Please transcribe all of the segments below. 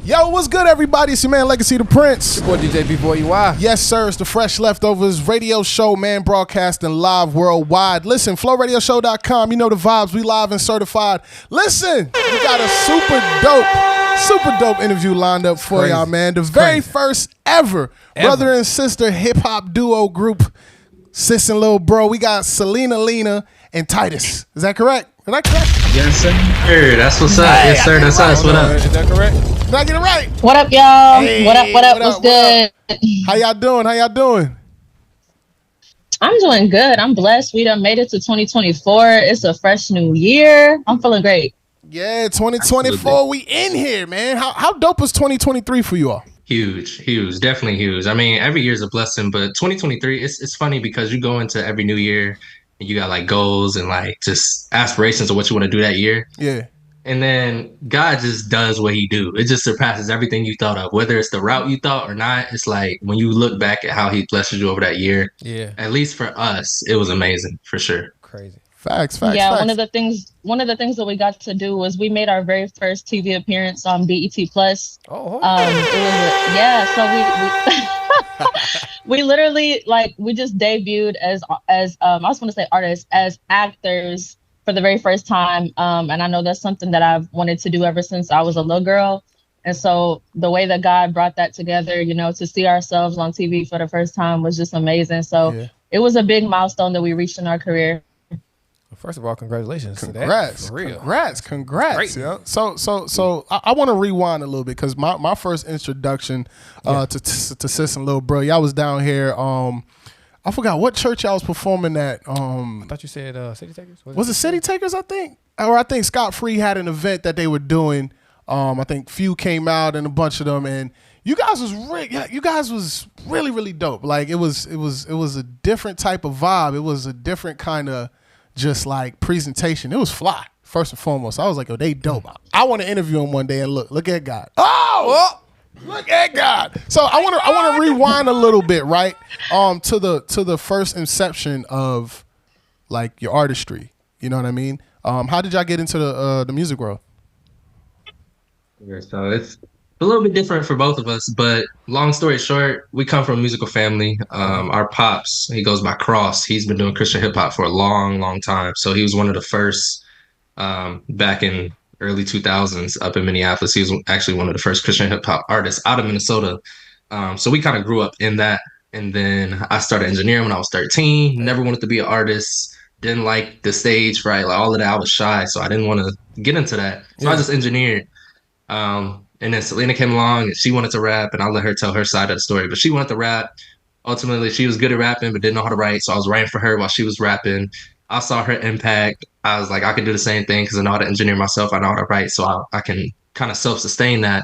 Yo, what's good, everybody? It's your man, Legacy the Prince. Your boy DJ B-Boy-UI. Yes, sir. It's the Fresh Leftovers radio show, man, broadcasting live worldwide. Listen, flowradioshow.com. You know the vibes. We live and certified. Listen, we got a super dope interview lined up for y'all, man. The very first ever brother and sister hip-hop duo group, Sis N Lil Bro. We got Celena Lena and Tytist. Is that correct? Is that correct? Yes, sir. That's what's up. Yes, sir. That's us. What up? Is that correct? Did I get it right? What up, y'all? Hey, what up? What's good? How y'all doing? I'm doing good. I'm blessed. We done made it to 2024. It's a fresh new year. I'm feeling great. Yeah, 2024. Absolutely. We in here, man. How dope was 2023 for you all? Huge, definitely huge. I mean, every year is a blessing, but 2023, it's funny because you go into every new year and you got like goals and like just aspirations of what you want to do that year. Yeah. And then God just does what he do. It just surpasses everything you thought of, whether it's the route you thought or not. It's like when you look back at how he blesses you over that year, at least for us, it was amazing for sure. Crazy. Facts. Yeah, one of the things that we got to do was we made our very first TV appearance on BET Plus. Oh, so we literally we just debuted as I was going to say artists, as actors for the very first time. And I know that's something that I've wanted to do ever since I was a little girl. And so the way that God brought that together, to see ourselves on TV for the first time was just amazing. So it was a big milestone that we reached in our career. First of all, congratulations. Congrats. To that, for real. Congrats. Yeah. So I want to rewind a little bit because my first introduction to Sis N Lil Bro, y'all was down here. I forgot what church y'all was performing at. I thought you said City Takers. Was it City Takers? I think Scott Free had an event that they were doing. I think Few came out and a bunch of them, and you guys was really really dope. Like it was a different type of vibe. It was a different kind of just like presentation. It was fly, first and foremost. I was like, oh, they dope. I want to interview him one day and look at God. Look at God. So I want to rewind a little bit, right? To the first inception of like your artistry. You know what I mean? How did y'all get into the music world? So it's a little bit different for both of us, but long story short, we come from a musical family. Our pops, he goes by Cross. He's been doing Christian hip hop for a long time. So he was one of the first back in early 2000s up in Minneapolis. He was actually one of the first Christian hip hop artists out of Minnesota. So we kind of grew up in that. And then I started engineering when I was 13. Never wanted to be an artist. Didn't like the stage, right? Like all of that, I was shy. So I didn't want to get into that. So I just engineered. And then Celena came along and she wanted to rap, and I let her tell her side of the story. But she wanted to rap. Ultimately, she was good at rapping, but didn't know how to write. So I was writing for her while she was rapping. I saw her impact. I was like, I can do the same thing because I know how to engineer myself. I know how to write, so I can kind of self-sustain that.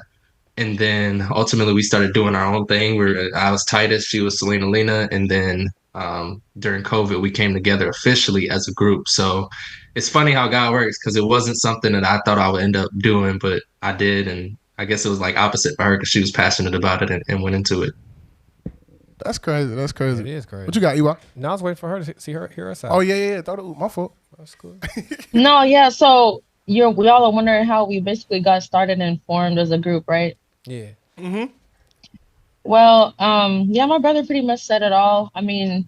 And then ultimately, we started doing our own thing. I was Tytist, she was Celena Lena, and then during COVID, we came together officially as a group. So it's funny how God works because it wasn't something that I thought I would end up doing, but I did, and I guess it was like opposite for her because she was passionate about it and went into it. That's crazy. It is crazy. What you got, Ewa? No, I was waiting for her to hear her side. Oh yeah. My fault. That's cool. No, yeah. So we all are wondering how we basically got started and formed as a group, right? Yeah. Mm-hmm. Well, my brother pretty much said it all. I mean,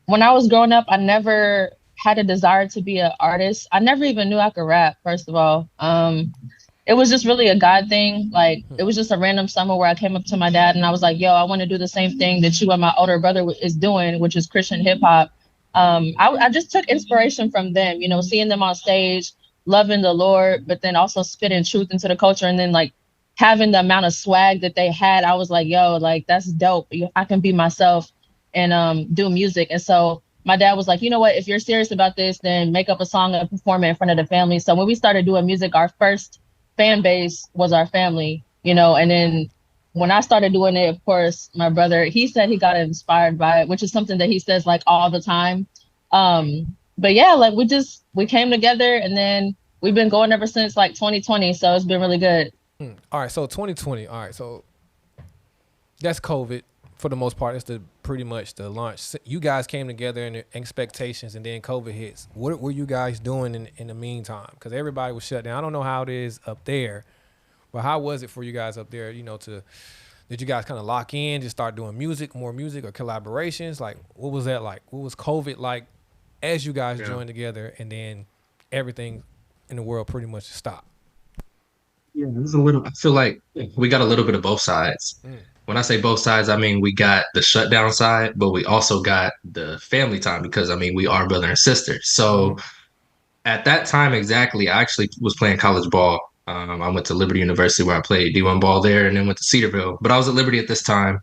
when I was growing up, I never had a desire to be an artist. I never even knew I could rap, first of all. It was just really a God thing. Like, it was just a random summer where I came up to my dad and I was like, yo, I want to do the same thing that you and my older brother is doing, which is Christian hip hop. I just took inspiration from them, seeing them on stage, loving the Lord, but then also spitting truth into the culture. And then like having the amount of swag that they had, I was like, yo, like, that's dope. I can be myself and do music. And so my dad was like, you know what, if you're serious about this, then make up a song and perform it in front of the family. So when we started doing music, our first fan base was our family, and then when I started doing it, of course, my brother, he said he got inspired by it, which is something that he says like all the time. But yeah, like we came together and then we've been going ever since like 2020. So it's been really good. All right. So 2020. All right. So that's COVID for the most part. It's pretty much the launch. You guys came together in expectations and then COVID hits. What were you guys doing in the meantime? Because everybody was shut down. I don't know how it is up there, But how was it for you guys up there? Did you guys kind of lock in, just start doing more music or collaborations? Like, what was that like? What was COVID like as you guys joined together, and then everything in the world pretty much stopped? Yeah, it was a little. I feel like we got a little bit of both sides. When I say both sides, I mean we got the shutdown side, but we also got the family time because I mean we are brother and sister. So at that time exactly, I actually was playing college ball. I went to Liberty University where I played D1 ball there, and then went to Cedarville. But I was at Liberty at this time,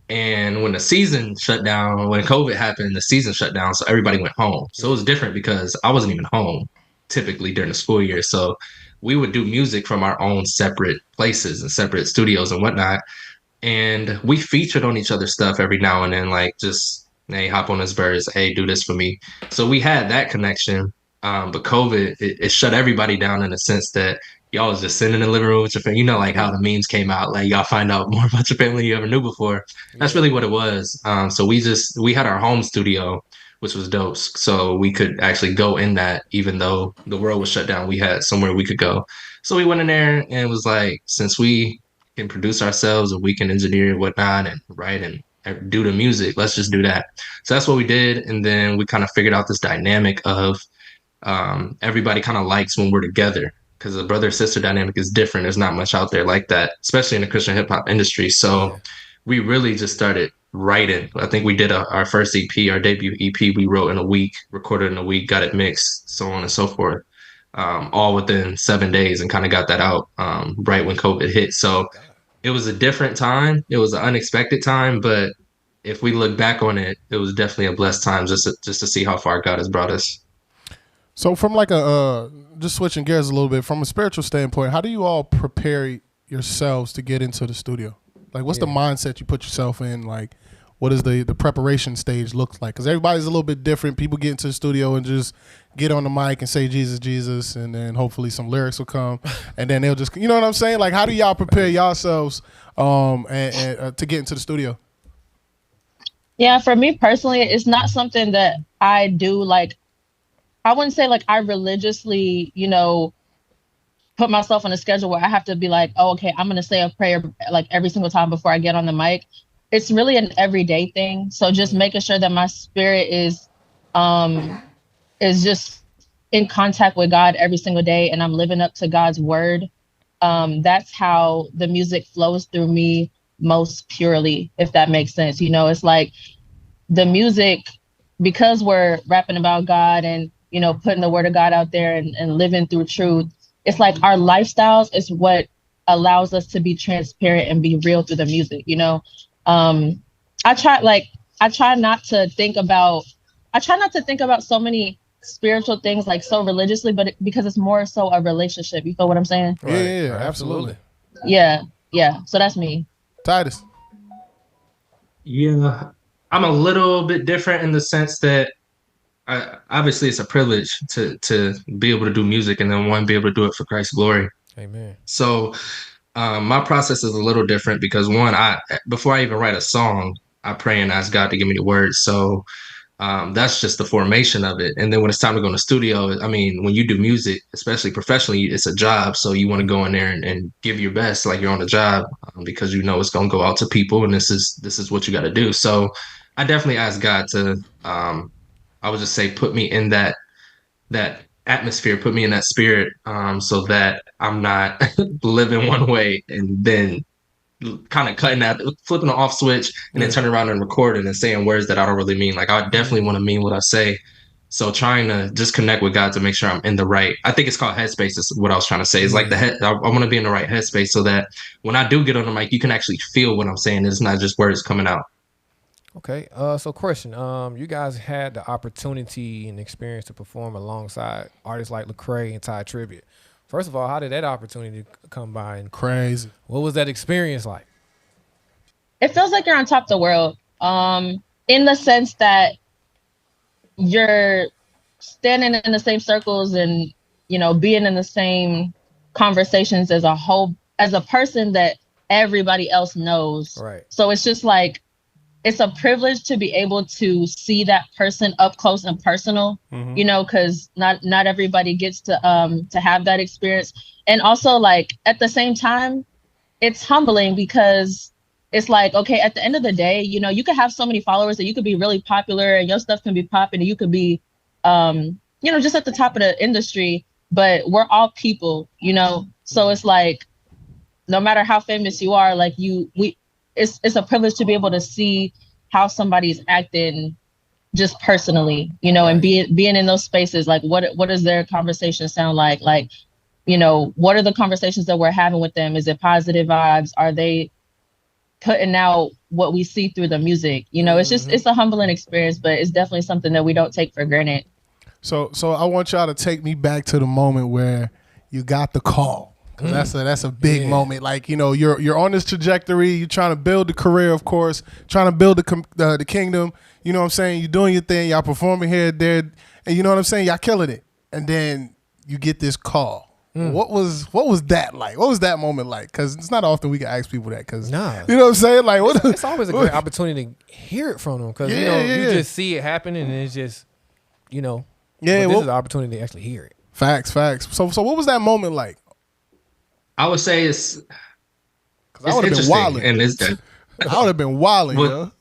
and when the season shut down, when COVID happened, the season shut down, so everybody went home. So it was different because I wasn't even home typically during the school year. So we would do music from our own separate places and separate studios and whatnot. And we featured on each other's stuff every now and then, like just, hey, hop on this verse, hey, do this for me. So we had that connection. But COVID, it shut everybody down in the sense that y'all was just sitting in the living room with your family. You know, like how the memes came out, like y'all find out more about your family you ever knew before. That's really what it was. So we had our home studio, which was dope. So we could actually go in that, even though the world was shut down, we had somewhere we could go. So we went in there and was like, since we can produce ourselves and we can engineer and whatnot and write and do the music, let's just do that. So that's what we did. And then we kind of figured out this dynamic of everybody kind of likes when we're together because the brother sister dynamic is different. There's not much out there like that, especially in the Christian hip hop industry. So we really just started writing. I think we did our first EP, our debut EP. We wrote in a week, recorded in a week, got it mixed, so on and so forth, all within 7 days, and kind of got that out right when COVID hit. So it was a different time. It was an unexpected time, but if we look back on it, it was definitely a blessed time just to see how far God has brought us. So from like just switching gears a little bit, from a spiritual standpoint, how do you all prepare yourselves to get into the studio? Like, what's the mindset you put yourself in? Like, what does the preparation stage look like? Because everybody's a little bit different. People get into the studio and just get on the mic and say Jesus, Jesus, and then hopefully some lyrics will come, and then they'll just, you know what I'm saying? Like, how do y'all prepare yourselves and to get into the studio? Yeah, for me personally, it's not something that I do like. I wouldn't say like I religiously, put myself on a schedule where I have to be like, oh, okay, I'm going to say a prayer like every single time before I get on the mic. It's really an everyday thing. So just making sure that my spirit is just in contact with God every single day, and I'm living up to God's word. That's how the music flows through me most purely, if that makes sense. It's like the music, because we're rapping about God and putting the word of God out there and living through truth. It's like our lifestyles is what allows us to be transparent and be real through the music. I try not to think about so many spiritual things like so religiously, but because it's more so a relationship. You feel what I'm saying? Right. Yeah, absolutely. Yeah. So that's me. Tytist. Yeah, I'm a little bit different in the sense that obviously it's a privilege to be able to do music, and then be able to do it for Christ's glory. Amen. So my process is a little different because before I even write a song, I pray and ask God to give me the words. So that's just the formation of it. And then when it's time to go in the studio, I mean, when you do music, especially professionally, it's a job. So you want to go in there and give your best, like you're on a job, because it's going to go out to people, and this is what you got to do. So I definitely ask God to, I would just say, put me in that atmosphere, put me in that spirit, so that I'm not living one way and then kind of flipping an off switch and then turning around and recording and saying words that I don't really mean. Like, I definitely want to mean what I say. So trying to just connect with God to make sure I'm in the right, I think it's called headspace is what I was trying to say. It's like I want to be in the right headspace so that when I do get on the mic, you can actually feel what I'm saying. It's not just words coming out. Okay. So question, you guys had the opportunity and experience to perform alongside artists like Lecrae and Ty Tribute. First of all, how did that opportunity come by? And crazy. What was that experience like? It feels like you're on top of the world. In the sense that you're standing in the same circles and, being in the same conversations as a person that everybody else knows. Right. So it's just like, it's a privilege to be able to see that person up close and personal, because not everybody gets to have that experience. And also, like, at the same time, it's humbling because it's like, okay, at the end of the day, you know, you could have so many followers that you could be really popular and your stuff can be popping and you could be, you know, just at the top of the industry, but we're all people, you know? So it's like, no matter how famous you are, like it's a privilege to be able to see how somebody's acting just personally, you know, and being in those spaces, like what does their conversation sound like? Like, you know, what are the conversations that we're having with them? Is it positive vibes? Are they putting out what we see through the music? You know, it's just, it's a humbling experience, but it's definitely something that we don't take for granted. So I want y'all to take me back to the moment where you got the call. Cause that's a big moment. Like, you know, you're on this trajectory. You're trying to build the career, of course, trying to build the kingdom. You know what I'm saying? You're doing your thing. Y'all performing here, there, and you know what I'm saying? Y'all killing it. And then you get this call. What was that like? What was that moment like? Because it's not often we can ask people that. Cause you know what I'm saying? Like, it's always a great opportunity to hear it from them. Because you know you just see it happening, and it's just, you know, this is an opportunity to actually hear it. Facts. So what was that moment like? I would say it's I would have been wilding, and it's dead. I would have been wilding, yo.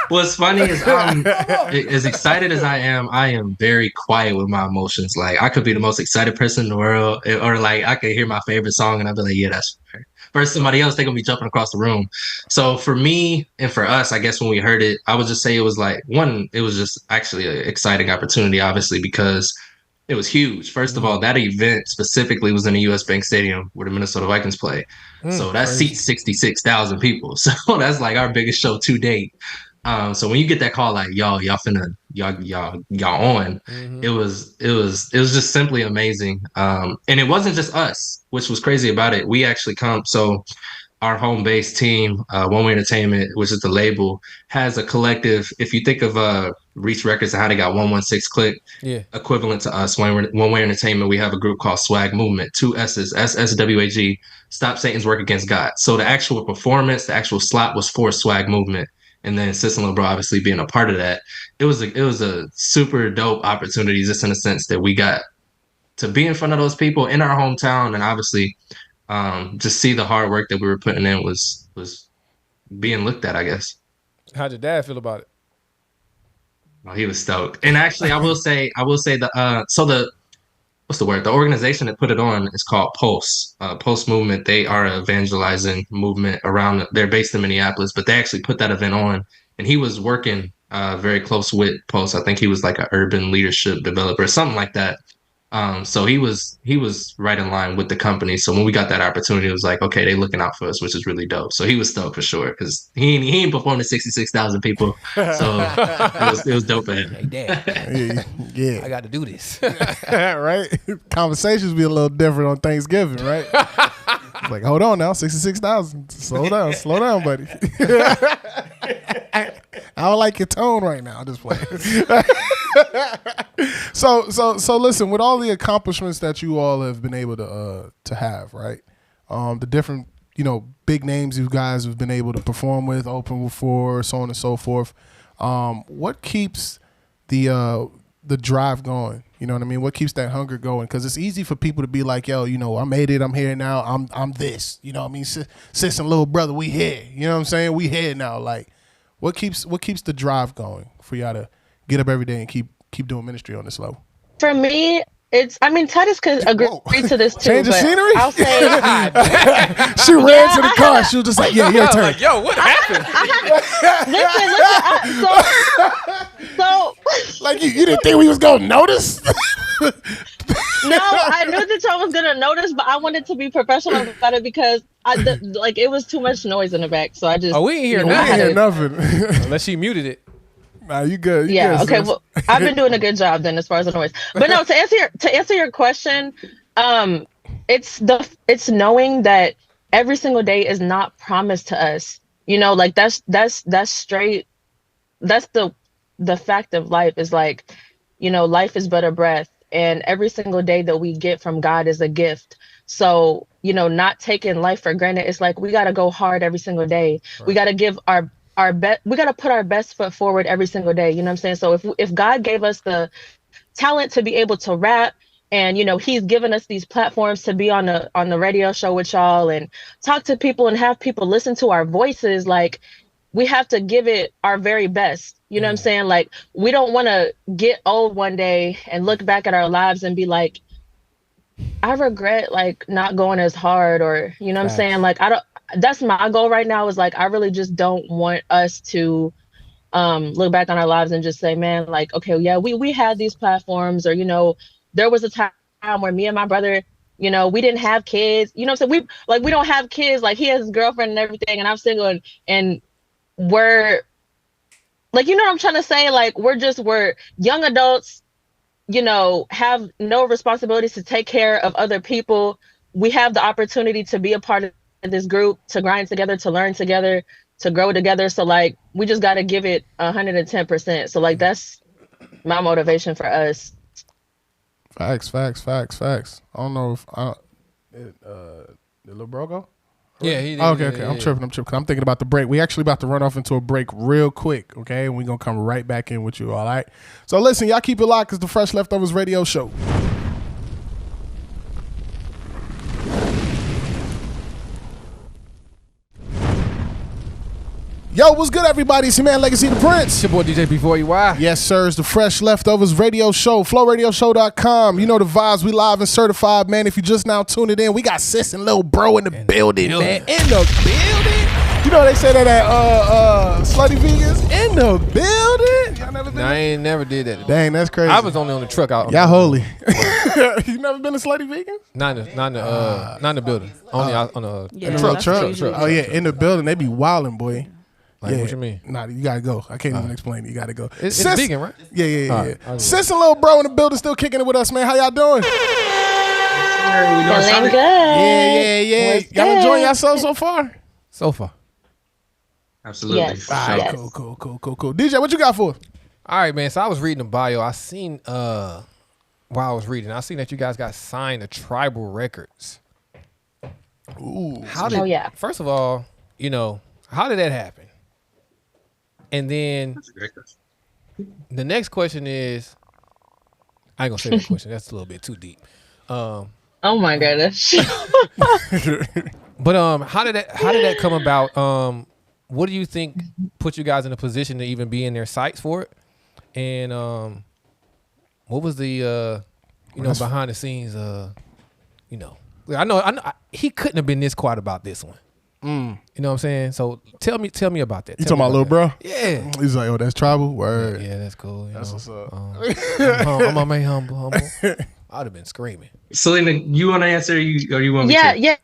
What's funny is as excited as I am very quiet with my emotions. Like, I could be the most excited person in the world, or like I could hear my favorite song and I'd be like, yeah, that's fair. Versus somebody else, they're gonna be jumping across the room. So for me and for us, I guess when we heard it, I would just say it was like, one, it was just actually an exciting opportunity, obviously, because it was huge. First of all, that event specifically was in the US Bank Stadium where the Minnesota Vikings play. So that seats 66,000 people. So that's like our biggest show to date. So when you get that call, like, y'all on, it was just simply amazing. And it wasn't just us, which was crazy about it. We actually so our home base team, One Way Entertainment, which is the label, has a collective. If you think of Reach Records and how they got 116 Click, equivalent to us, One Way Entertainment, we have a group called Swag Movement, 2 S's, SSWAG, Stop Satan's Work Against God. So the actual performance, the actual slot was for Swag Movement. And then Sis N Lil Bro obviously being a part of that. It was a super dope opportunity, just in the sense that we got to be in front of those people in our hometown, and obviously just see the hard work that we were putting in was being looked at, I guess. How'd your dad feel about it? Oh, he was stoked. And actually, I will say what's the word? The organization that put it on is called Pulse. Pulse Movement. They are an evangelizing movement around. They're based in Minneapolis, but they actually put that event on. And he was working very close with Pulse. I think he was like an urban leadership developer, something like that. So he was right in line with the company. So when we got that opportunity, it was like, okay, they looking out for us, which is really dope. So he was stoked for sure, because he ain't performed to 66,000 people. So it was dope for him. Hey, Dad, I got to do this. Right? Conversations be a little different on Thanksgiving, right? Like, hold on now, 66,000. Slow down, buddy. I don't like your tone right now. I'm just playing. So listen, with all the accomplishments that you all have been able to have, right? The different, you know, big names you guys have been able to perform with, open for, so on and so forth. What keeps the drive going? You know what I mean? What keeps that hunger going? Because it's easy for people to be like, yo, you know, I made it. I'm here now. I'm this. You know what I mean? Sis and Lil Brother, we here. You know what I'm saying? We here now. Like, what keeps the drive going for y'all to get up every day and keep doing ministry on this level? For me, Tytist could agree to this too. Change the scenery? I'll say she ran to the car. She was just like, yeah, your turn. Like, yo, what happened? So like, you didn't think we was gonna notice? No, I knew that y'all was gonna notice, but I wanted to be professional about it because it was too much noise in the back. So I just we ain't hear nothing. Unless she muted it. Nah, you good. Yeah, good, okay. Well, I've been doing a good job then as far as the noise. But no, to answer your question, it's knowing that every single day is not promised to us. You know, like that's straight. That's the fact of life, is like, you know, life is but a breath, and every single day that we get from God is a gift. So, you know, not taking life for granted. It's like, we got to go hard every single day. Right. We got to give our best. We got to put our best foot forward every single day. You know what I'm saying? So if God gave us the talent to be able to rap And he's given us these platforms to be on the radio show with y'all and talk to people and have people listen to our voices. Like, we have to give it our very best. You know what I'm saying? Like, we don't want to get old one day and look back at our lives and be like, I regret like not going as hard, or you know what I'm saying? Like, that's my goal right now, is like, I really just don't want us to look back on our lives and just say, man, like, okay, yeah, we had these platforms, or there was a time where me and my brother, we didn't have kids, you know what I'm saying? We don't have kids, like he has his girlfriend and everything, and I'm single, and we're like, you know what I'm trying to say? Like, we're young adults, have no responsibilities to take care of other people. We have the opportunity to be a part of this group, to grind together, to learn together, to grow together. So like, we just got to give it 110%. So like, that's my motivation for us. Facts. I don't know if did Lil Bro go? Yeah, he did. Okay. I'm tripping. I'm thinking about the break. We actually about to run off into a break real quick, okay? And we're going to come right back in with you, all right? So listen, y'all keep it locked. It's the Fresh Leftovers Radio Show. Yo, what's good, everybody? It's your man, Legacy the Prince. It's your boy, DJ B4EY. Yes, sir. It's the Fresh Leftovers Radio Show. FlowRadioshow.com. You know the vibes. We live and certified, man. If you just now tuned in, we got Sis N Lil Bro in the building, man. In the building. You know they say that at Slutty Vegans. In the building. Y'all never been? No, I ain't never did that. Dang, that's crazy. I was only on the truck out. Y'all holy. You never been to Slutty Vegans? Not in the building. Only out on the truck. Oh, yeah. In the building. They be wilding, boy. Like, what you mean? Nah, you gotta go. I can't even explain it. You gotta go. It's vegan, right? Yeah. Sis N Lil Bro in the building, still kicking it with us, man. How y'all doing? Feeling good. Yeah. Y'all enjoying yourselves so far? So far. Absolutely. Yes. All right, Yes. Cool. DJ, what you got for us? All right, man. So I was reading the bio. I seen while I was reading, I seen that you guys got signed to Tribl Records. Ooh. First of all, how did that happen? And then That's a great question. the next question is, I ain't gonna say that question. That's a little bit too deep. Oh my goodness. But how did that come about? What do you think put you guys in a position to even be in their sights for it? And what was the behind the scenes? I know he couldn't have been this quiet about this one. You know what I'm saying? So tell me about that. You talking about Lil Bro? Yeah. He's like, oh, that's Tribl? Word. Yeah, that's cool. That's what's up. I'm gonna make humble. I'd have been screaming. Selena, you want to answer, or you want me to? Yeah.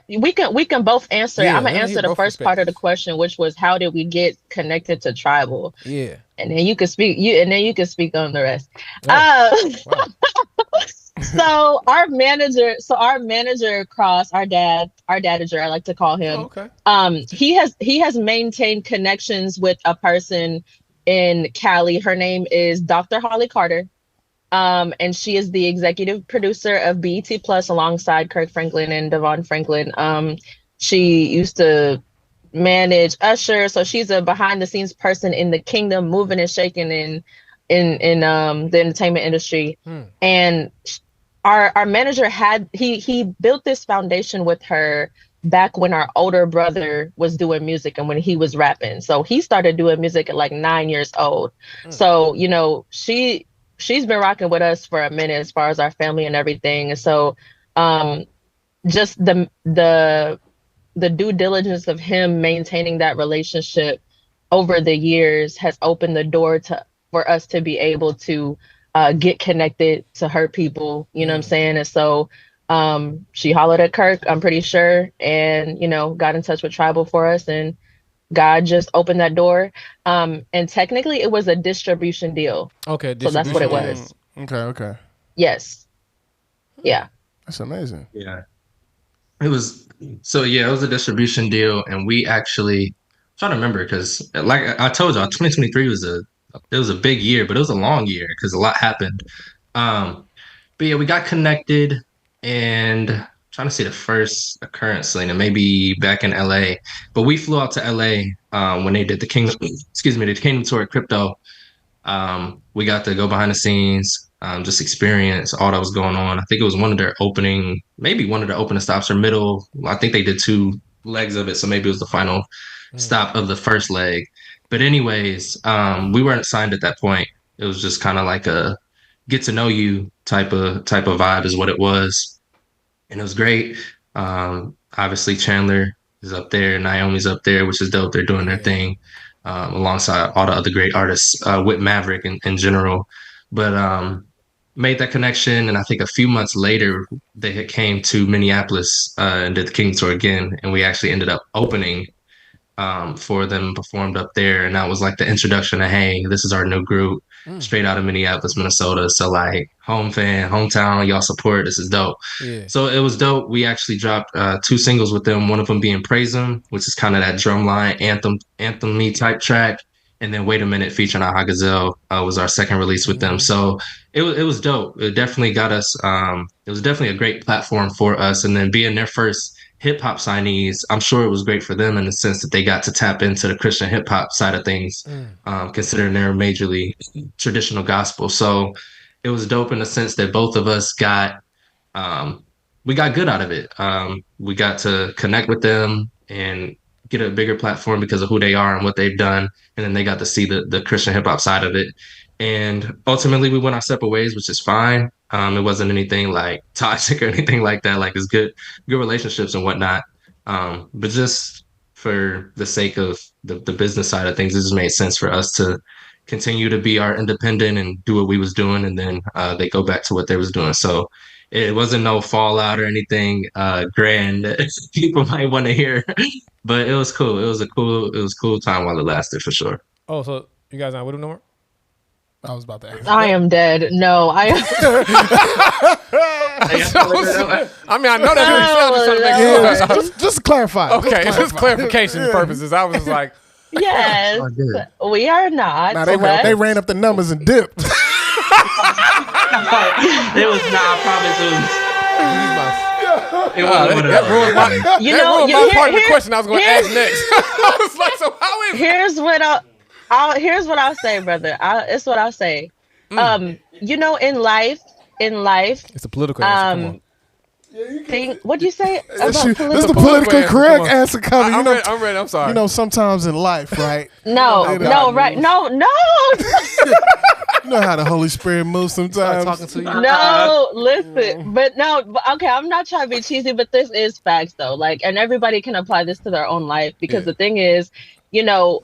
We can both answer. Yeah, I'm gonna let me answer hear the both first part of the question, which was how did we get connected to Tribl? Yeah. And then you can speak. You can speak on the rest. Wow. So our manager Cross, our dadager, I like to call him. Okay. He has maintained connections with a person in Cali. Her name is Dr. Holly Carter. And she is the executive producer of BET Plus alongside Kirk Franklin and Devon Franklin. She used to manage Usher, so she's a behind the scenes person in the kingdom, moving and shaking in the entertainment industry. And our manager he built this foundation with her back when our older brother was doing music and when he was rapping. So he started doing music at like 9 years old. So she's been rocking with us for a minute as far as our family and everything. And so just the due diligence of him maintaining that relationship over the years has opened the door for us to be able to get connected to her people, you know what I'm saying? And so she hollered at Kirk, I'm pretty sure, and, got in touch with Tribl for us, and God just opened that door. And technically it was a distribution deal. Okay. So that's what it was. Okay. Yes. Yeah. That's amazing. Yeah. It was a distribution deal, and we actually, I'm trying to remember, because like I told y'all, 2023 was a big year, but it was a long year because a lot happened. But yeah, we got connected, and I'm trying to see the first occurrence, Selena, maybe back in LA. But we flew out to LA when they did the Kingdom Tour at Crypto. We got to go behind the scenes, just experience all that was going on. I think it was maybe one of the opening stops or middle. I think they did 2 legs of it, so maybe it was the final stop of the first leg. But anyways, we weren't signed at that point. It was just kind of like a get to know you type of vibe is what it was, and it was great. Obviously Chandler is up there, Naomi's up there, which is dope. They're doing their thing alongside all the other great artists with Maverick in general. But made that connection, and I think a few months later they had came to Minneapolis and did the King Tour again, and we actually ended up opening for them, performed up there, and that was like the introduction to, hey, this is our new group, straight out of Minneapolis, Minnesota. So like hometown, y'all support. This is dope. Yeah. So it was dope. We actually dropped 2 singles with them. One of them being "Praise 'Em," which is kind of that drumline anthem-y type track, and then "Wait a Minute" featuring Aha Gazelle was our second release with them. So it was dope. It definitely got us. It was definitely a great platform for us, and then being their first hip hop signees, I'm sure it was great for them in the sense that they got to tap into the Christian hip hop side of things, considering they're majorly traditional gospel. So it was dope in the sense that both of us we got good out of it. We got to connect with them and get a bigger platform because of who they are and what they've done. And then they got to see the Christian hip hop side of it. And ultimately we went our separate ways, which is fine. It wasn't anything like toxic or anything like that. Like, it's good relationships and whatnot. But just for the sake of the business side of things, it just made sense for us to continue to be our independent and do what we was doing. And then they go back to what they was doing. So it wasn't no fallout or anything grand that people might want to hear, but it was cool. It was cool time while it lasted, for sure. Oh, so you guys not with him no more? I was about to ask. I am dead. No, I am. I mean, I know that. Just to clarify. Okay, just clarification purposes. I was like, Yes, we are not. Nah, they ran up the numbers and dipped. It was not. I promise it was. that ruined my part of the question I was going to ask next. I was like, so how is? Here's what I'll say, brother. It's what I'll say. You know, in life, it's a political answer. Come on. What'd you say? This is the politically correct answer coming. I'm ready. I'm sorry. You know, sometimes in life, right? No. You know how the Holy Spirit moves sometimes. Talking to you. No, listen, but okay, I'm not trying to be cheesy, but this is facts though. Like, and everybody can apply this to their own life, because the thing is, you know,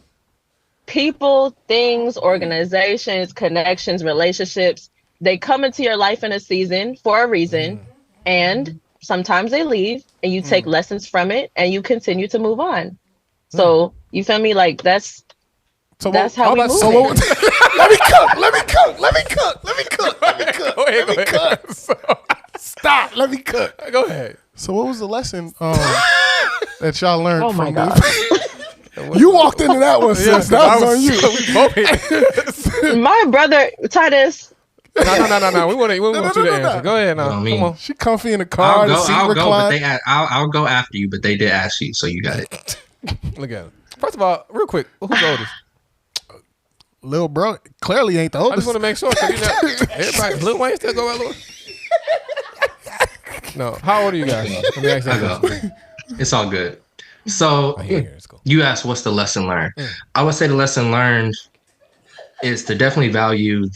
people, things, organizations, connections, relationships, they come into your life in a season for a reason, and sometimes they leave, and you take lessons from it, and you continue to move on. So you feel me? Like that's how we move. Let me cook. Stop. Let me cook. Go ahead. So what was the lesson that y'all learned from my God. You walked into that one, sis. That was on you. My brother, Tytist. No. We want you to answer. Go ahead now. Come on. She comfy in the car. I'll go after you, but they did ask you, so you got it. Look at it. First of all, real quick, who's the oldest? Lil Bro clearly ain't the oldest. I just want to make sure. Everybody, Lil Wayne still go out, Lil? No. How old are you guys? Let me ask you. It's all good. So you asked, what's the lesson learned? I would say the lesson learned is to definitely value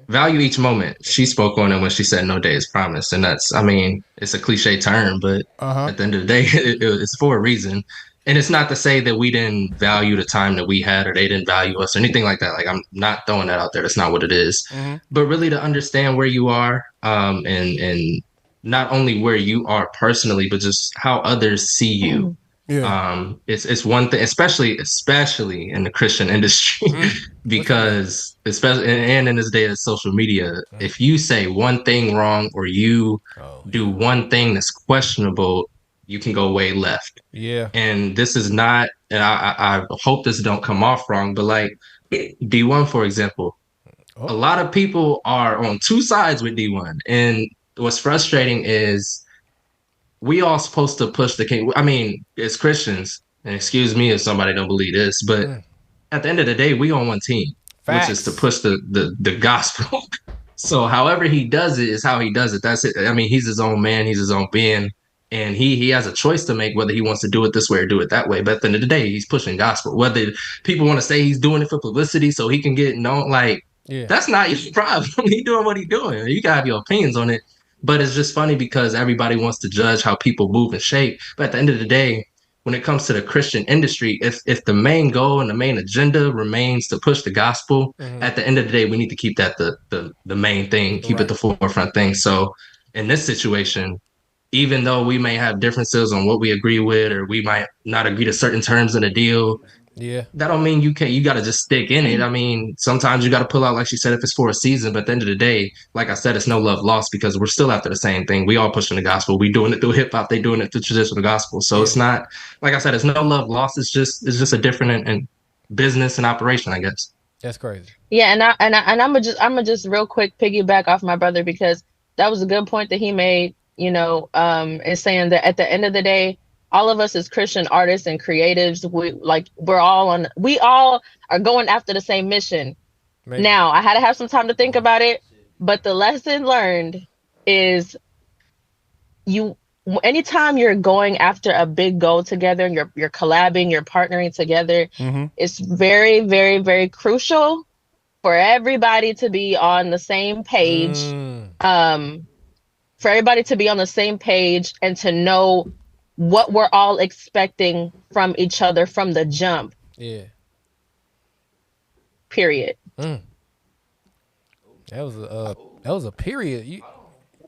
value each moment. She spoke on it when she said no day is promised. And that's, I mean, it's a cliche term, but at the end of the day, it's for a reason. And it's not to say that we didn't value the time that we had, or they didn't value us, or anything like that. Like, I'm not throwing that out there. That's not what it is. But really to understand where you are, and not only where you are personally, but just how others see you. It's one thing, especially in the Christian industry, because especially and in this day of social media, if you say one thing wrong or you do one thing that's questionable, you can go way left. And this is not, and I hope this don't come off wrong, but like D1, for example, a lot of people are on two sides with D1, and what's frustrating is we all supposed to push the king. I mean, as Christians, and excuse me if somebody don't believe this, but at the end of the day, we on one team. which is to push the gospel. So however he does it is how he does it. That's it. I mean, he's his own man, he's his own being, and he has a choice to make whether he wants to do it this way or do it that way. But at the end of the day, he's pushing gospel. Whether people want to say he's doing it for publicity so he can get known, like, that's not your problem. He's doing what he's doing. You gotta have your opinions on it. But it's just funny because everybody wants to judge how people move and shape. But at the end of the day, when it comes to the Christian industry, if the main goal and the main agenda remains to push the gospel, at the end of the day, we need to keep that the main thing, keep it the forefront thing. So in this situation, even though we may have differences on what we agree with, or we might not agree to certain terms in a deal, that don't mean you got to just stick in it. I mean, sometimes you got to pull out, like she said, if it's for a season. But at the end of the day, like I said, it's no love lost because we're still after the same thing. We all pushing the gospel. We doing it through hip hop. They doing it through traditional gospel. So it's not, like I said, it's no love lost. It's just a different in business and operation, I guess. That's crazy. Yeah, and I'm gonna just real quick piggyback off my brother, because that was a good point that he made. You know, is saying that at the end of the day, all of us as Christian artists and creatives, we all are going after the same mission. Maybe. Now, I had to have some time to think about it, but the lesson learned is anytime you're going after a big goal together and you're collabing, you're partnering together, it's very, very, very crucial for everybody to be on the same page. For everybody to be on the same page and to know what we're all expecting from each other from the jump. Yeah. Period. That was a period.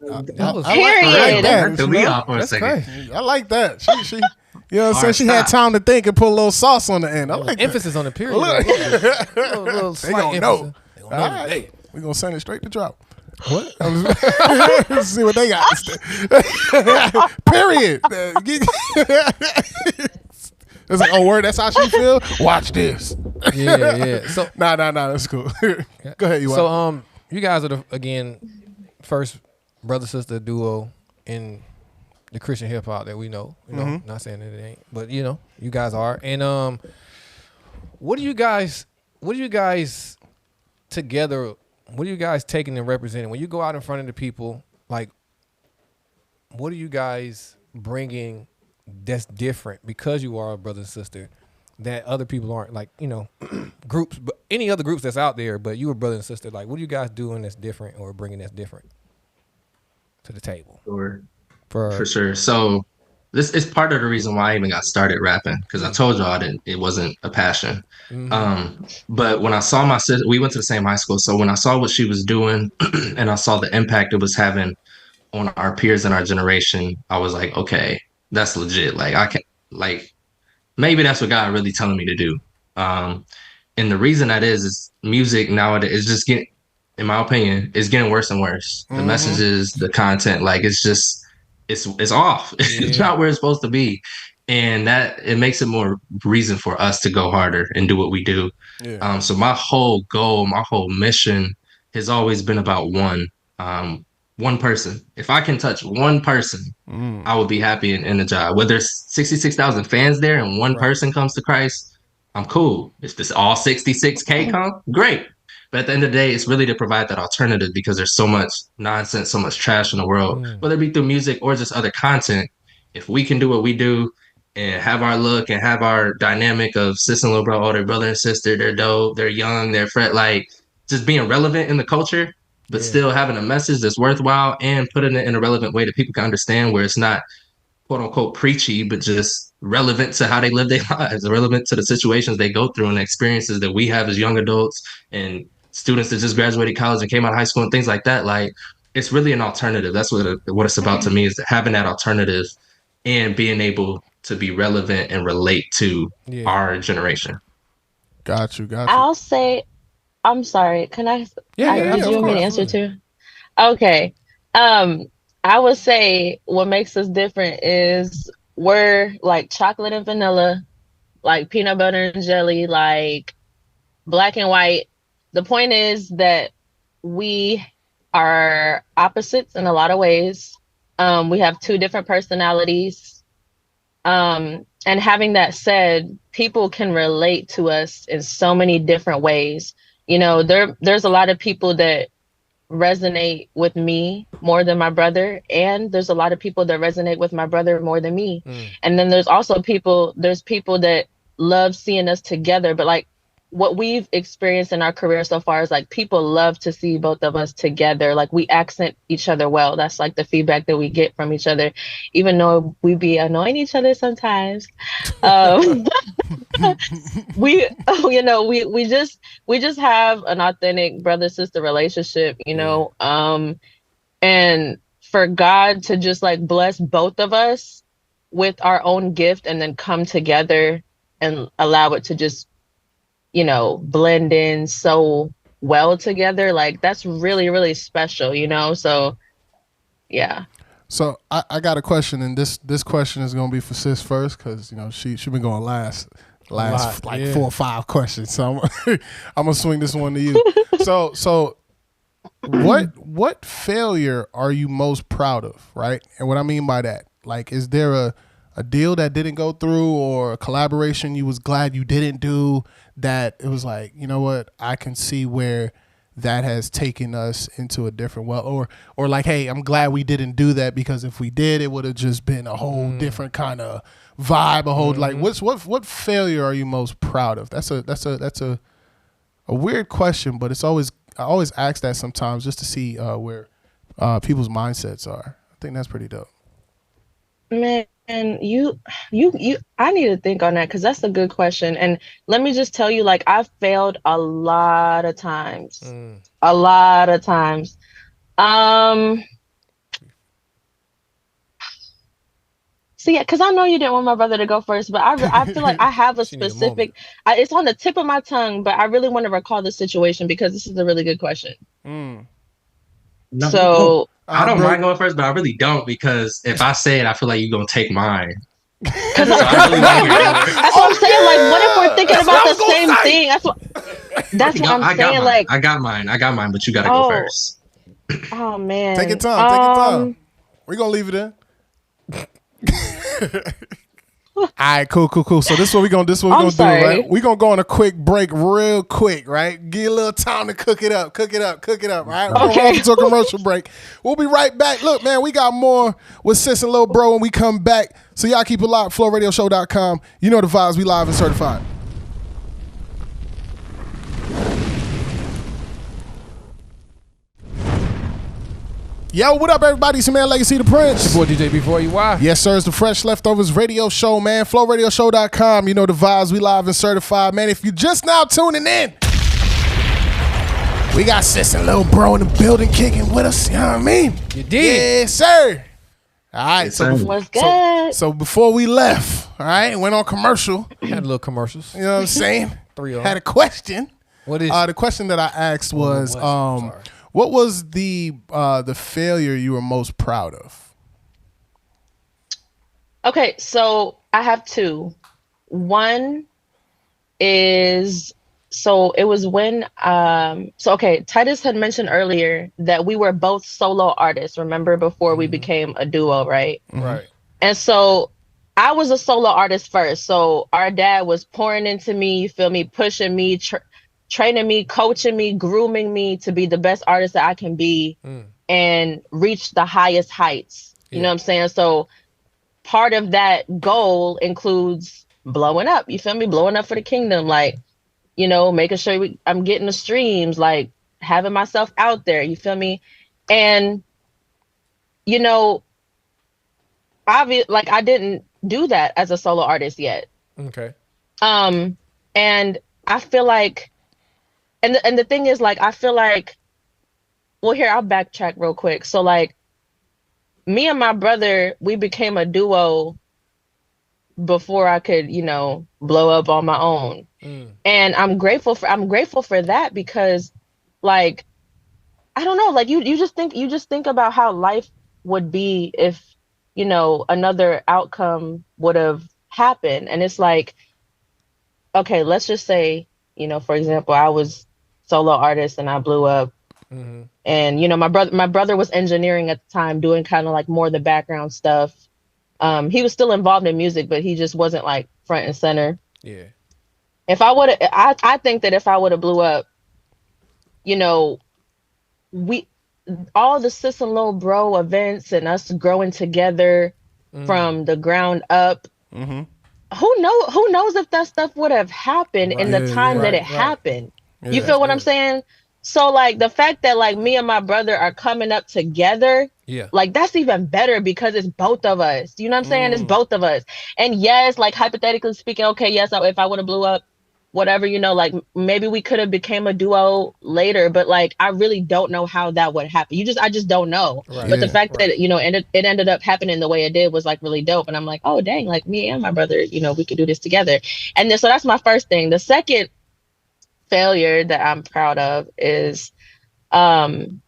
That was period. That's crazy. I like that. She you know what I'm saying? She had time to think and put a little sauce on the end. I like emphasis that. On the period. little they gonna know. All right. We're gonna send it straight to drop. What? Let's see what they got. Period. It's like, oh, word, that's how she feel? Watch this. Yeah. So nah, that's cool. Go ahead, So you guys are again first brother sister duo in the Christian hip hop that we know. You know, not saying that it ain't, but you know, you guys are. And what do you guys together? What are you guys taking and representing when you go out in front of the people? Like, what are you guys bringing that's different because you are a brother and sister that other people aren't? Like, you know, groups, but any other groups that's out there, but you were brother and sister. Like, what are you guys doing that's different or bringing that's different to the table? For sure. So this is part of the reason why I even got started rapping, because I told y'all it wasn't a passion. But when I saw my sister, we went to the same high school. So when I saw what she was doing and I saw the impact it was having on our peers in our generation, I was like, okay, that's legit. Like I can, like, maybe that's what God really telling me to do. And the reason that is music nowadays is just getting, in my opinion, is getting worse and worse. The messages, the content, like it's off. It's not where it's supposed to be. And that it makes it more reason for us to go harder and do what we do. So my whole goal, my whole mission has always been about one person. If I can touch one person, I would be happy in the job. Whether there's 66,000 fans there and one person comes to Christ, I'm cool. If this all 66K come, great. But at the end of the day, it's really to provide that alternative, because there's so much nonsense, so much trash in the world, whether it be through music or just other content. If we can do what we do and have our look and have our dynamic of Sis N Lil Bro, their brother and sister, they're dope, they're young, they're like just being relevant in the culture, but still having a message that's worthwhile and putting it in a relevant way that people can understand, where it's not quote unquote preachy, but just relevant to how they live their lives, relevant to the situations they go through and the experiences that we have as young adults and students that just graduated college and came out of high school and things like that. Like, it's really an alternative. That's what it's about to me, is having that alternative and being able to be relevant and relate to our generation. Got you. I'll say, I'm sorry. Can I? Do you want me to answer too? Okay. I would say what makes us different is we're like chocolate and vanilla, like peanut butter and jelly, like black and white. The point is that we are opposites in a lot of ways. We have two different personalities. And having that said, people can relate to us in so many different ways. you know, there's a lot of people that resonate with me more than my brother, and there's a lot of people that resonate with my brother more than me. And then there's also people that love seeing us together, but like what we've experienced in our career so far is like people love to see both of us together. Like we accent each other well. That's like the feedback that we get from each other, even though we be annoying each other sometimes. We you know, we just have an authentic brother sister relationship, you know. And for God to just like bless both of us with our own gift and then come together and allow it to just, you know, blend in so well together, like that's really, really special, you know. So yeah. So I got a question, and this question is gonna be for Sis first, because you know she been going last like 4 or 5 questions. So I'm gonna swing this one to you. So what failure are you most proud of, right? And what I mean by that, like, is there a deal that didn't go through, or a collaboration you was glad you didn't do, that it was like, you know what, I can see where that has taken us into a different well, or like, hey, I'm glad we didn't do that, because if we did, it would have just been a whole different kind of vibe, a whole like, what failure are you most proud of? That's a weird question, but I always ask that sometimes just to see where people's mindsets are. I think that's pretty dope. Man, you I need to think on that, because that's a good question. And let me just tell you, like, I've failed a lot of times. A lot of times. So yeah, because I know you didn't want my brother to go first, but I feel like I have a specific, it's on the tip of my tongue, but I really want to recall the situation because this is a really good question. No, so I don't mind going first, but I really don't, because if I say it, I feel like you're gonna take mine. Because that's what I'm saying. Like, what if we're thinking about the same thing? That's what I'm saying. Like, I got mine, but you gotta go first. Oh man, take your time. We're gonna leave it in. All right, cool. So this is what we're gonna do, right? We're gonna go on a quick break real quick, right? Give a little time to cook it up, right? We're gonna run into a commercial break. We'll be right back. Look, man, we got more with Sis N Lil Bro when we come back. So y'all keep it locked, flowradioshow.com. You know the vibes, we live and certified. Yo, what up, everybody? It's your man, Legacy the Prince. Boy, DJ B4UY. Yes, sir. It's the Fresh Leftovers Radio Show, man. FlowRadioshow.com. You know the vibes. We live and certified, man. If you just now tuning in, we got Sis N Lil Bro in the building kicking with us. You know what I mean? You did. Yes, sir. All right. What's good? So before we left, all right, went on commercial. Had a little commercials. You know what I'm saying? 3 Had a question. What is the question that I asked was, what was the failure you were most proud of? Okay, so I have 2. One is, so it was when Tytist had mentioned earlier that we were both solo artists, remember, before we became a duo, right? Right. And so I was a solo artist first. So our dad was pouring into me, you feel me, pushing me, training me, coaching me, grooming me to be the best artist that I can be and reach the highest heights. You know what I'm saying? So part of that goal includes blowing up. You feel me? Blowing up for the kingdom. Like, you know, making sure I'm getting the streams, like having myself out there. You feel me? And, you know, like I didn't do that as a solo artist yet. Okay. And I feel like, and the thing is, like, I feel like, well, here, I'll backtrack real quick. So, like, me and my brother, we became a duo before I could, you know, blow up on my own. And I'm grateful for that, because, like, I don't know, like, you just think about how life would be if, you know, another outcome would have happened. And it's like, okay, let's just say, you know, for example, I was solo artist and I blew up. And, you know, my brother was engineering at the time, doing kind of like more of the background stuff. He was still involved in music, but he just wasn't like front and center. Yeah. If I would have, I think that if I would have blew up, you know, we all the Sis and Lil Bro events and us growing together from the ground up. Mm-hmm. Who knows if that stuff would have happened in the time that it happened. You feel what I'm saying? So like the fact that like me and my brother are coming up together, like that's even better because it's both of us. You know what I'm saying? It's both of us. And yes, like hypothetically speaking, okay, yes, if I would have blew up, whatever, you know, like maybe we could have became a duo later, but like I really don't know how that would happen. I just don't know. But the fact that, you know, it ended up happening the way it did was like really dope. And I'm like, oh dang, like me and my brother, you know, we could do this together. And then so that's my first thing. The second failure that I'm proud of is when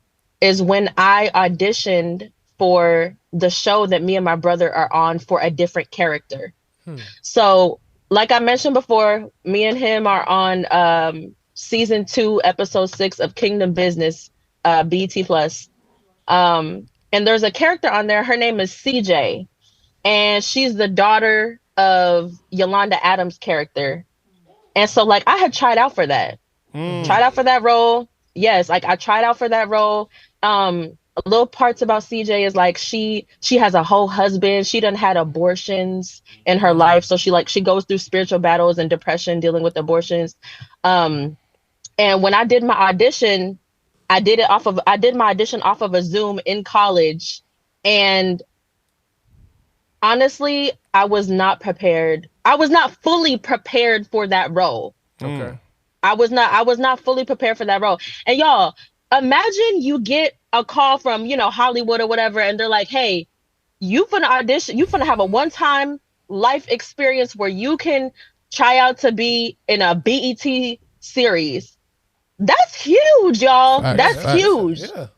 I auditioned for the show that me and my brother are on for a different character. So like I mentioned before, me and him are on season 2, episode 6 of Kingdom Business, BET Plus. And there's a character on there. Her name is CJ, and she's the daughter of Yolanda Adams' character. And so like I had tried out for that. Tried out for that role. Yes, like I tried out for that role. Little parts about CJ is like she has a whole husband. She done had abortions in her life, so she goes through spiritual battles and depression dealing with abortions. And when I did my audition, I did my audition off of a Zoom in college, and honestly, I was not prepared. I was not fully prepared for that role. Okay. I was not fully prepared for that role. And y'all, imagine you get a call from, you know, Hollywood or whatever, and they're like, hey, you finna audition, you finna have a one-time life experience where you can try out to be in a BET series. That's huge, y'all. That's huge. Yeah.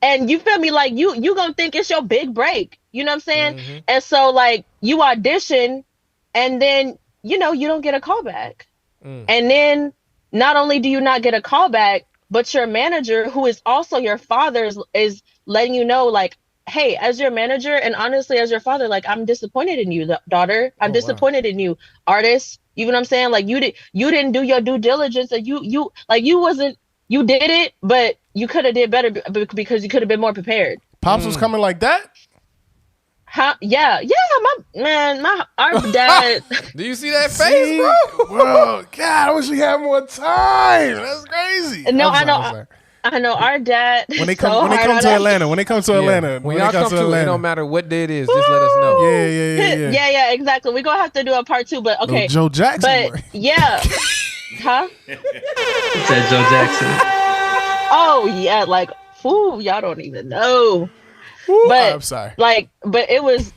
And you feel me? Like you gonna think it's your big break. You know what I'm saying? And so like you audition, and then, you know, you don't get a call back. And then not only do you not get a call back, but your manager, who is also your father, is letting you know, like, hey, as your manager and honestly as your father, like, I'm disappointed in you, daughter. I'm disappointed in you, artist. You know what I'm saying? Like you didn't do your due diligence, and you did it, but you could have did better because you could have been more prepared. Pops was coming like that? Huh? Yeah, our dad. Do you see that face, bro? Bro, God, I wish we had more time. That's crazy. No, I know. Our dad. When they come to Atlanta, when y'all come to Atlanta, it don't matter what day it is, just let us know. Yeah, exactly. We're gonna have to do a part 2, but okay. Joe Jackson. But yeah, huh? Said Joe Jackson. Oh yeah, like, y'all don't even know. But I'm sorry. But it was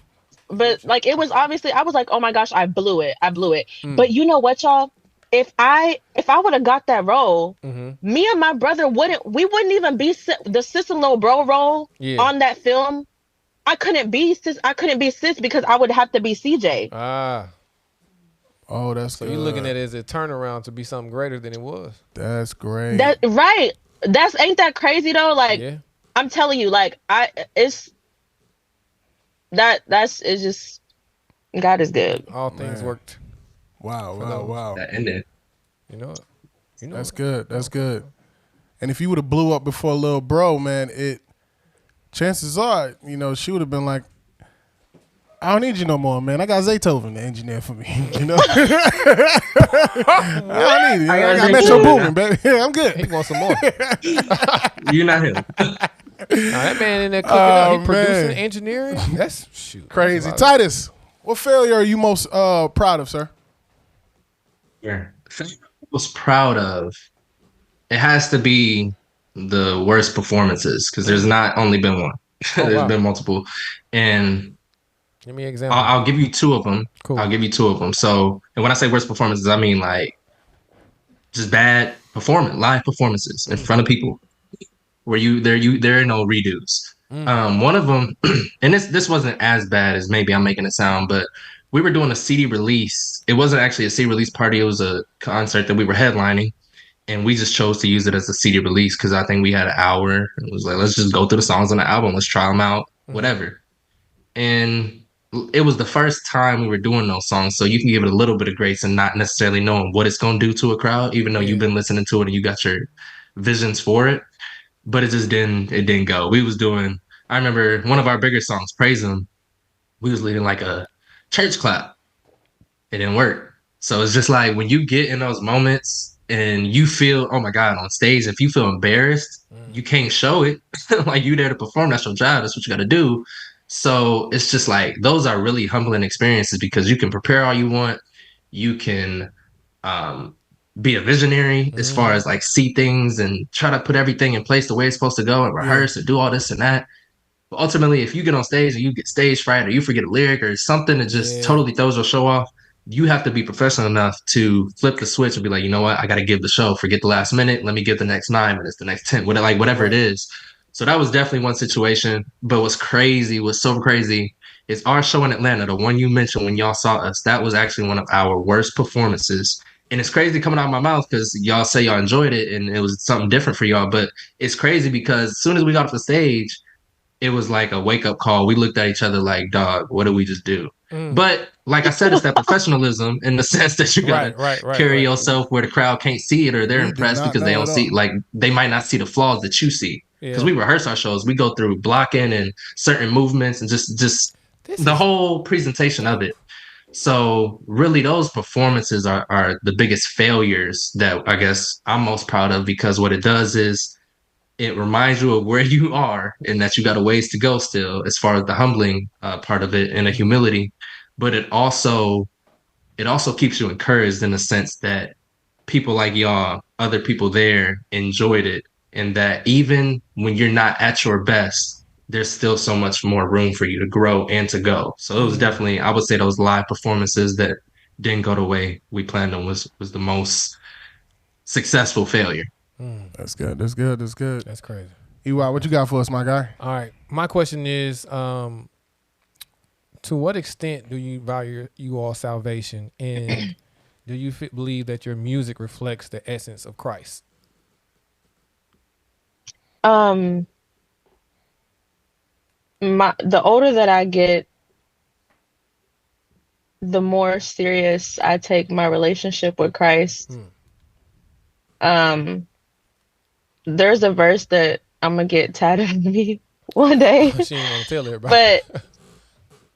obviously, I was like, oh my gosh, I blew it. But you know what, y'all? If I would have got that role, me and my brother wouldn't even be the Sis and Lil Bro role on that film. I couldn't be Sis because I would have to be CJ. Oh, that's so you're looking at it as a turnaround to be something greater than it was. That's great. Ain't that crazy though? Like, I'm telling you, like, it's just, God is good. All things worked. Wow. That ended. You know That's good. That's good. And if you would have blew up before Lil Bro, man, chances are, you know, she would have been like, I don't need you no more, man. I got Zaytoven to engineer for me. You know? I don't need you. I got Metro Boomin, baby. I'm good. He wants some more. You're not him. That man in there cooking up, he producing, engineering. That's crazy. Tytist, what failure are you most proud of, sir? Yeah, I was proud of. It has to be the worst performances, because there's not only been one. There's been multiple, and give me an example. I'll give you 2 of them. Cool. I'll give you 2 of them. So, and when I say worst performances, I mean like just bad live performances in front of people, where there are no redos. One of them, and this wasn't as bad as maybe I'm making it sound, but we were doing a CD release. It wasn't actually a CD release party. It was a concert that we were headlining, and we just chose to use it as a CD release because I think we had an hour. It was like, let's just go through the songs on the album. Let's try them out, whatever. And it was the first time we were doing those songs, so you can give it a little bit of grace and not necessarily knowing what it's going to do to a crowd, even though you've been listening to it and you got your visions for it, but it just didn't go. I remember one of our bigger songs, Praise Him, we was leading like a church clap. It didn't work. So it's just like when you get in those moments and you feel, oh my God, on stage, if you feel embarrassed, you can't show it. Like you there to perform, that's your job, that's what you got to do. So it's just like those are really humbling experiences because you can prepare all you want. You can um, be a visionary as far as like see things and try to put everything in place the way it's supposed to go and rehearse and do all this and that. But ultimately, if you get on stage and you get stage fright or you forget a lyric or something that just totally throws your show off, you have to be professional enough to flip the switch and be like, you know what, I got to give the show. Forget the last minute. Let me give the next 9 minutes, the next 10, whatever it is. So that was definitely one situation. But what's so crazy, is our show in Atlanta, the one you mentioned when y'all saw us. That was actually one of our worst performances. And it's crazy coming out of my mouth because y'all say y'all enjoyed it and it was something different for y'all. But it's crazy because as soon as we got off the stage, it was like a wake up call. We looked at each other like, dog, what did we just do? But like I said, it's that professionalism in the sense that you gotta carry yourself where the crowd can't see it or they're impressed because they don't see, like they might not see the flaws that you see. Because we rehearse our shows, we go through blocking and certain movements and just the whole presentation of it. So really those performances are the biggest failures that I guess I'm most proud of, because what it does is it reminds you of where you are and that you got a ways to go still as far as the humbling part of it and the humility. But it also keeps you encouraged in the sense that people like y'all, other people there enjoyed it. And that even when you're not at your best, there's still so much more room for you to grow and to go. So it was definitely, I would say those live performances that didn't go the way we planned on was the most successful failure. That's good. That's good. That's good. That's crazy. EY, what you got for us, my guy? All right. My question is, to what extent do you value you all salvation, and do you believe that your music reflects the essence of Christ? The older that I get, the more serious I take my relationship with Christ. There's a verse that I'm gonna get tatted on me one day. She didn't want to tell everybody. But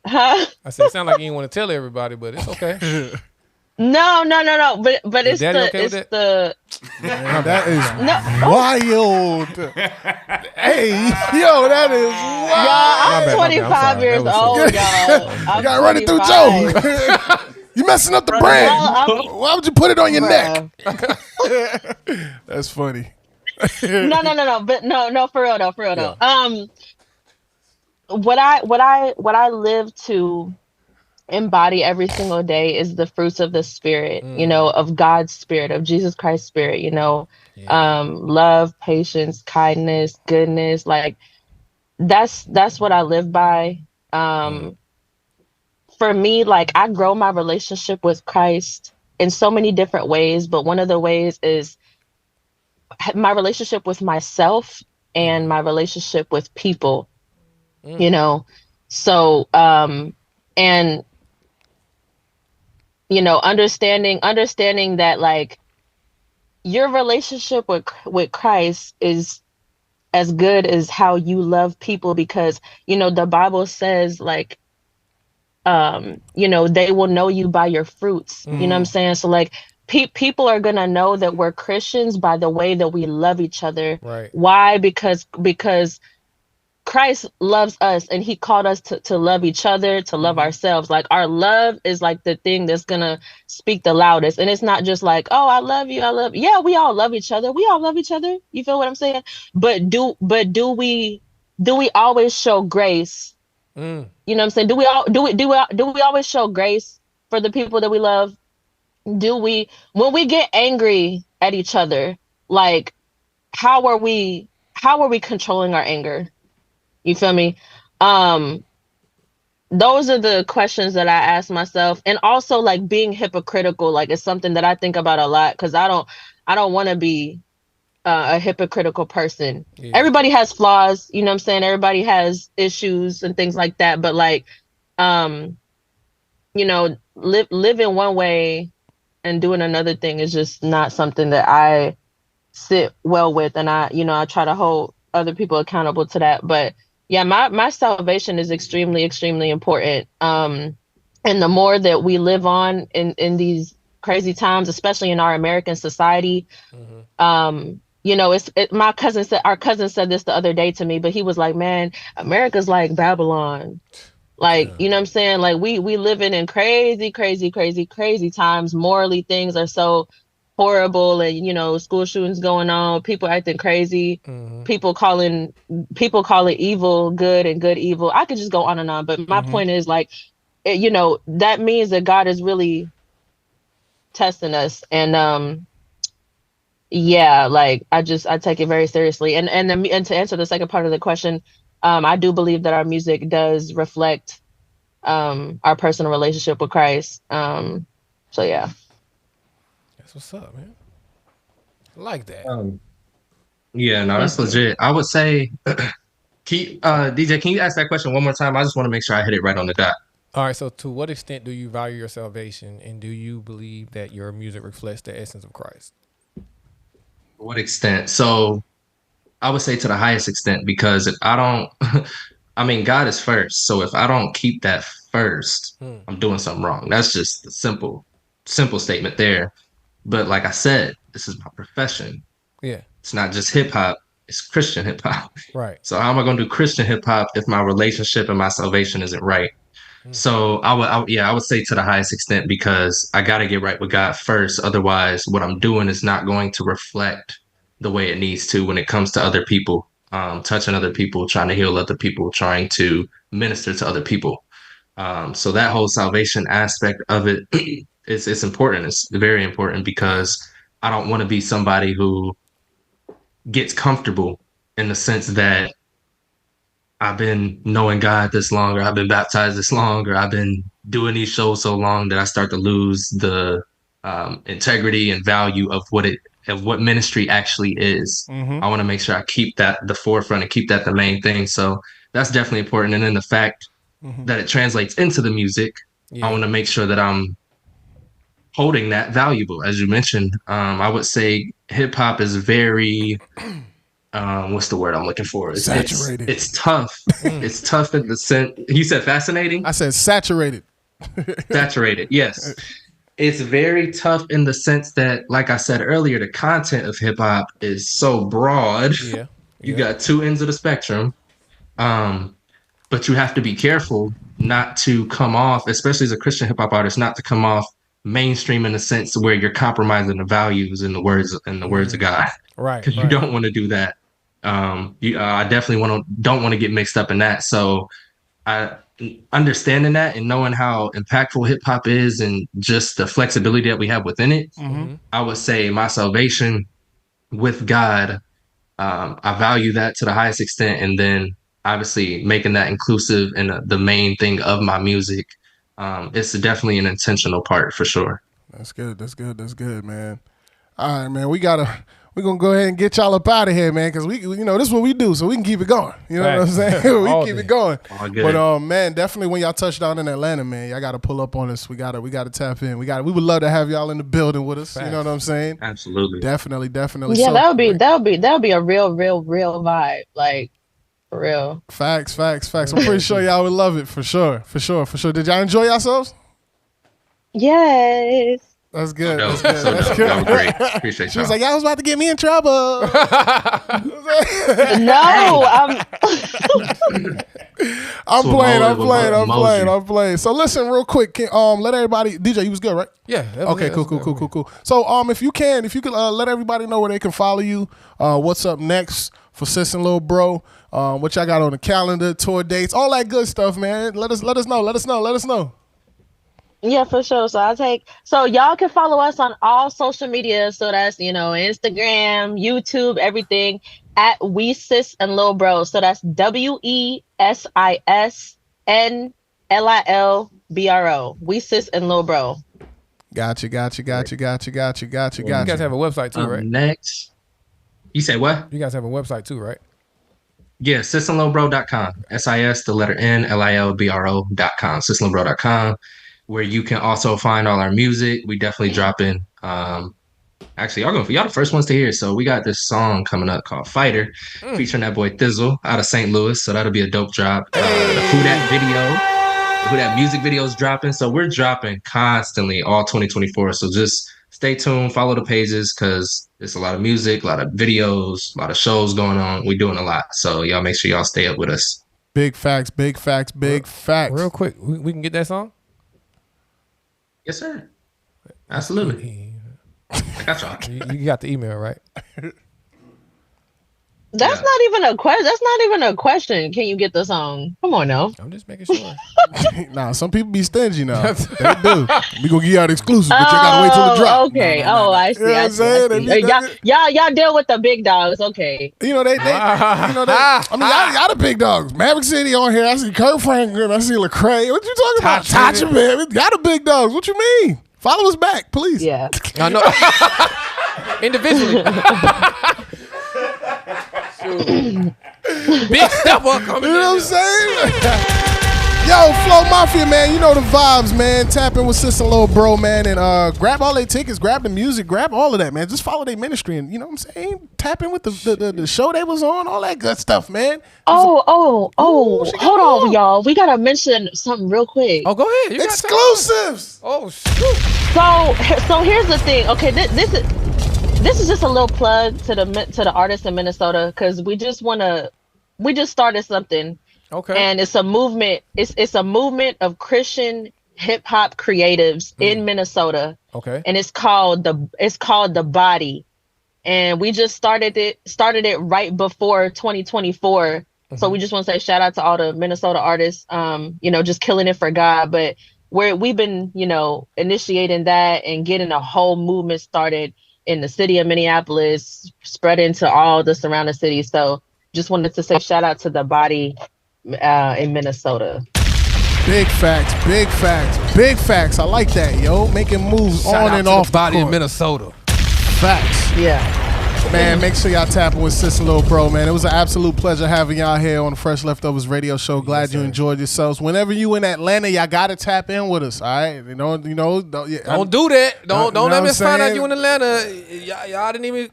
I said it sounds like you didn't want to tell everybody, but it's okay. No. But it's Daddy the okay Man, that is wild. Hey, yo, that is wild. Y'all, I'm 25 years old, y'all. You gotta run it through Joe. You messing up the brand. Why would you put it on your neck? That's funny. No. But no, for real though. What I live to embody every single day is the fruits of the Spirit, of God's Spirit, of Jesus Christ's Spirit, love, patience, kindness, goodness. Like that's what I live by. For me, like I grow my relationship with Christ in so many different ways, but one of the ways is my relationship with myself and my relationship with people, so and understanding that like your relationship with Christ is as good as how you love people, because the Bible says like they will know you by your fruits. You know what I'm saying? So like people are gonna know that we're Christians by the way that we love each other. Right. Why? Because Christ loves us and he called us to love each other, to love ourselves. Like our love is like the thing that's gonna speak the loudest. And it's not just like, oh, I love you. Yeah, we all love each other. We all love each other. You feel what I'm saying? But do we always show grace? You know what I'm saying? Do we always show grace for the people that we love? When we get angry at each other, like how are we controlling our anger? You feel me? Those are the questions that I ask myself. And also like being hypocritical, like it's something that I think about a lot, because I don't want to be a hypocritical person. Yeah. Everybody has flaws, you know what I'm saying? Everybody has issues and things like that. But like, live in one way and doing another thing is just not something that I sit well with, and I try to hold other people accountable to that. But yeah, my salvation is extremely, extremely important. And the more that we live on in these crazy times, especially in our American society, my cousin said, our cousin said this the other day to me, but he was like, man, America's like Babylon. Like, you know what I'm saying? Like we living in crazy, crazy, crazy, crazy times. Morally, things are so horrible, and school shootings going on, people acting crazy, people calling evil good and good evil. I could just go on and on, but my point is like, that means that God is really testing us, and yeah, like I take it very seriously, and to answer the second part of the question, I do believe that our music does reflect our personal relationship with Christ. So yeah. That's what's up, man. I like that. Yeah, no, that's legit. I would say, DJ, can you ask that question one more time? I just want to make sure I hit it right on the dot. All right, so to what extent do you value your salvation, and do you believe that your music reflects the essence of Christ? To what extent? So I would say to the highest extent, because if I don't, I mean, God is first. So if I don't keep that first, I'm doing something wrong. That's just the simple statement there. But like I said, this is my profession. Yeah. It's not just hip hop, it's Christian hip hop. Right. So how am I going to do Christian hip hop if my relationship and my salvation isn't right? So I would say to the highest extent, because I got to get right with God first. Otherwise, what I'm doing is not going to reflect the way it needs to when it comes to other people, touching other people, trying to heal other people, trying to minister to other people. So that whole salvation aspect of it it's important. It's very important, because I don't want to be somebody who gets comfortable in the sense that I've been knowing God this long, or I've been baptized this long, or I've been doing these shows so long that I start to lose the integrity and value of what ministry actually is. I want to make sure I keep that the forefront and keep that the main thing. So that's definitely important. And then the fact that it translates into the music, I want to make sure that I'm holding that valuable. As you mentioned, I would say hip hop is very what's the word I'm looking for? Saturated. It's tough. It's tough in the sense. You said fascinating? I said saturated. Saturated, yes. It's very tough in the sense that, like I said earlier, the content of hip hop is so broad. Yeah. You got two ends of the spectrum. But you have to be careful not to come off, especially as a Christian hip hop artist, not to come off mainstream in the sense where you're compromising the values and the words of God. Right. Because you don't want to do that. I definitely don't want to get mixed up in that. So understanding that and knowing how impactful hip hop is and just the flexibility that we have within it, I would say my salvation with God, I value that to the highest extent. And then obviously making that inclusive and the main thing of my music, it's definitely an intentional part for sure. That's good. That's good, man. All right, man. We're gonna go ahead and get y'all up out of here, man, because this is what we do, so we can keep it going. You know what I'm saying? We keep it going. But man, definitely when y'all touch down in Atlanta, man, y'all gotta pull up on us. We gotta tap in. We would love to have y'all in the building with us. Facts. You know what I'm saying? Absolutely. Definitely. Yeah, that would be a real vibe. Like, for real. Facts. I'm pretty sure y'all would love it for sure. Did y'all enjoy yourselves? Yes. That's good. That's good. That was great. Appreciate y'all. She was like, y'all was about to get me in trouble. No, I'm playing. So listen, real quick, let everybody. DJ, you was good, right? Yeah. Okay, cool. So if you could let everybody know where they can follow you. What's up next for Sis N Lil Bro? What y'all got on the calendar, tour dates, all that good stuff, man. Let us know. Yeah, for sure. So y'all can follow us on all social media. So that's, Instagram, YouTube, everything at We Sis N Lil Bro. So that's WESISNLILBRO. We Sis N Lil Bro. Got you. You guys have a website too, right? Next. You say what? You guys have a website too, right? Yeah, sisnlilbro.com. SIS, the letter N, LILBRO.com. Sisnlilbro.com, where you can also find all our music. We definitely dropping Actually, y'all the first ones to hear. So we got this song coming up called Fighter, featuring that boy Thizzle out of St. Louis. So that'll be a dope drop. The Who That music video is dropping. So we're dropping constantly all 2024. So just stay tuned, follow the pages, because there's a lot of music, a lot of videos, a lot of shows going on. We're doing a lot. So y'all make sure y'all stay up with us. Big facts, big facts, big facts. Real quick, we can get that song? Yes, sir. Absolutely. I got y'all. You got the email, right? That's not even a question. That's not even a question. Can you get the song? Come on now. I'm just making sure. Nah, some people be stingy now. They do. We gonna give y'all the exclusive, but you gotta wait till the drop. Okay. I see. I see. Y'all deal with the big dogs. Okay. You know they I mean, y'all the big dogs. Maverick City on here. I see Kurt Franklin. I see Lecrae. What you talking about? Tacha, man. Y'all the big dogs. What you mean? Follow us back, please. Yeah. I know. Individually. Big step up coming. You know what I'm saying? Yo, Flow Mafia, man. You know the vibes, man. Tap in with Sis N Lil Bro, man, and grab all their tickets, grab the music, grab all of that, man. Just follow their ministry, and you know what I'm saying? Tap in with the show they was on, all that good stuff, man. Hold on, y'all. We gotta mention something real quick. Oh, go ahead. Exclusives. Oh, shoot. So here's the thing. Okay, this is just a little plug to the artists in Minnesota, because we just started something. Okay. And it's a movement. It's a movement of Christian hip hop creatives in Minnesota. Okay. And it's called The Body. And we just started it right before 2024. Mm-hmm. So we just want to say shout out to all the Minnesota artists, just killing it for God. But we've been, initiating that and getting a whole movement started in the city of Minneapolis, spread into all the surrounding cities. So just wanted to say shout out to The Body in Minnesota. Big facts, big facts, big facts. I like that, yo. Making moves on and off the Body in Minnesota. Facts. Yeah. Man, make sure y'all tapping with Sis N Lil Bro, man. It was an absolute pleasure having y'all here on the Fresh Leftovers radio show. Glad you enjoyed yourselves. Whenever you in Atlanta, y'all gotta tap in with us, all right? Don't do that. Don't let me find out you in Atlanta. Y'all didn't even.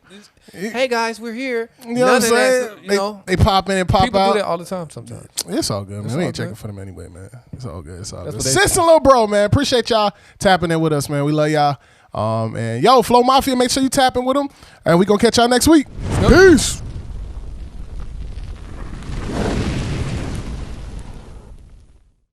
Hey guys, we're here. You know what I'm saying? They pop in and pop people out. Do that all the time sometimes. It's all good, man. We ain't checking for them anyway, man. It's all good. It's all good. Sis N Lil Bro, man. Appreciate y'all tapping in with us, man. We love y'all. And yo, Flow Mafia, make sure you tap in with them. And we gonna catch y'all next week. Peace.